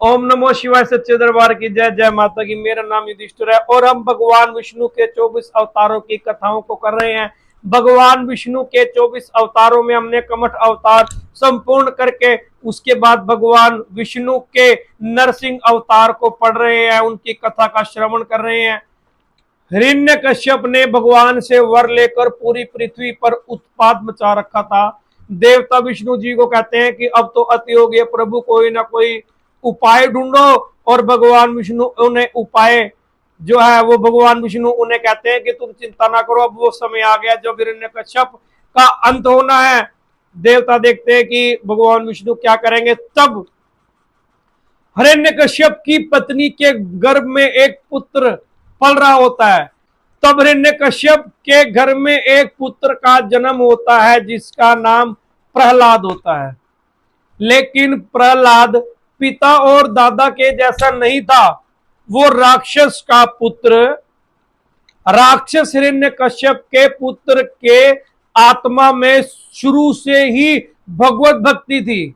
ओम नमो शिवाय, सच्चे दरबार की जय। जय माता की। मेरा नाम युधिष्ठिर है और हम भगवान विष्णु के 24 अवतारों की कथाओं को कर रहे हैं। भगवान विष्णु के 24 अवतारों में हमने कमठ अवतार संपूर्ण करके उसके बाद भगवान विष्णु के नरसिंह अवतार को पढ़ रहे हैं, उनकी कथा का श्रवण कर रहे हैं। हिरण्यकश्यप ने भगवान से वर लेकर पूरी पृथ्वी पर उत्पात मचा रखा था। देवता विष्णु जी को कहते हैं कि अब तो अति हो गया प्रभु, कोई ना कोई उपाय ढूंढो। और भगवान विष्णु उन्हें उपाय जो है वो भगवान विष्णु उन्हें कहते हैं कि तुम चिंता ना करो, अब वो समय आ गया जब हिरण्यकश्यप का अंत होना है। देवता देखते हैं कि भगवान विष्णु क्या करेंगे। तब हिरण्यकश्यप की पत्नी के गर्भ में एक पुत्र पल रहा होता है। तब हिरण्यकश्यप के घर में एक पुत्र का जन्म होता है जिसका नाम प्रहलाद होता है। लेकिन प्रहलाद पिता और दादा के जैसा नहीं था, वो राक्षस का पुत्र। राक्षस हिरण्यकश्यप के पुत्र के आत्मा में शुरू से ही भगवत भक्ति थी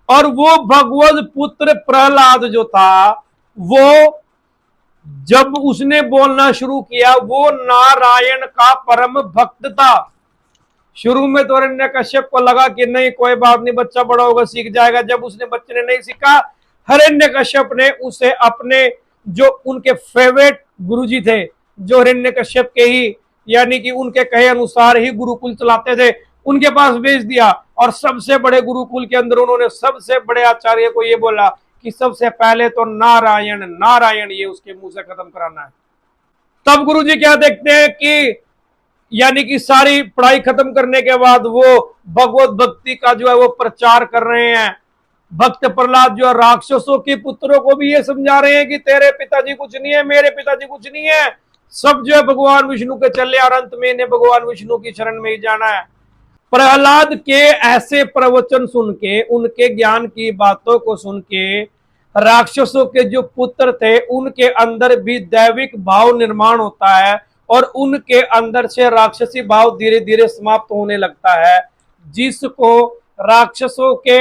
और वो भगवत पुत्र प्रहलाद जो था वो जब उसने बोलना शुरू किया वो नारायण का परम भक्त था। शुरू में तो हिरण्यकश्यप को लगा कि नहीं कोई बात नहीं, बच्चा बड़ा होगा सीख जाएगा। जब उसने बच्चे ने नहीं सीखा, हिरण्यकश्यप ने उसे अपने जो उनके फेवरेट गुरुजी थे, जो हिरण्यकश्यप के ही यानी कि उनके कहे अनुसार ही गुरुकुल चलाते थे, उनके पास भेज दिया। और सबसे बड़े गुरुकुल के अंदर उन्होंने सबसे बड़े आचार्य को ये बोला कि सबसे पहले तो नारायण नारायण ये उसके मुंह से खत्म कराना है। तब गुरुजी क्या देखते हैं कि यानी कि सारी पढ़ाई खत्म करने के बाद वो भगवत भक्ति का जो है वो प्रचार कर रहे हैं। भक्त प्रहलाद जो राक्षसों के पुत्रों को भी ये समझा रहे हैं कि तेरे पिताजी कुछ नहीं है, मेरे पिताजी कुछ नहीं है, सब जो है भगवान विष्णु के चले और अंत में इन्हें भगवान विष्णु की शरण में ही जाना है। प्रहलाद के ऐसे प्रवचन सुन के, उनके ज्ञान की बातों को सुन के राक्षसों के जो पुत्र थे उनके अंदर भी दैविक भाव निर्माण होता है और उनके अंदर से राक्षसी भाव धीरे धीरे समाप्त होने लगता है। जिसको राक्षसों के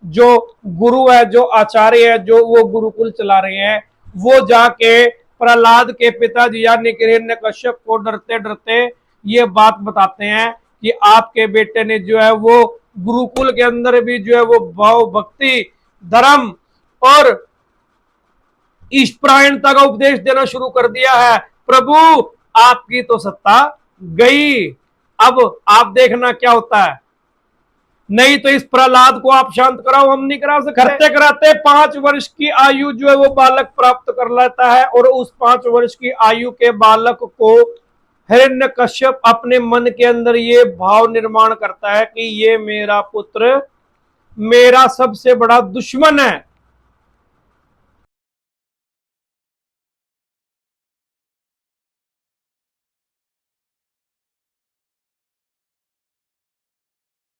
जो गुरु है, जो आचार्य है, जो वो गुरुकुल चला रहे हैं, वो जाके प्रहलाद के पिताजी यानी कि हिरण्यकश्यप को डरते डरते ये बात बताते हैं कि आपके बेटे ने जो है वो गुरुकुल के अंदर भी जो है वो भाव भक्ति धर्म और ईश्वरायणता का उपदेश देना शुरू कर दिया है। प्रभु आपकी तो सत्ता गई, अब आप देखना क्या होता है। नहीं तो इस प्रहलाद को आप शांत कराओ, हम नहीं करा सकते। करते कराते 5 वर्ष की आयु जो है वो बालक प्राप्त कर लेता है और उस 5 वर्ष की आयु के बालक को हिरण्यकश्यप अपने मन के अंदर ये भाव निर्माण करता है कि ये मेरा पुत्र मेरा सबसे बड़ा दुश्मन है।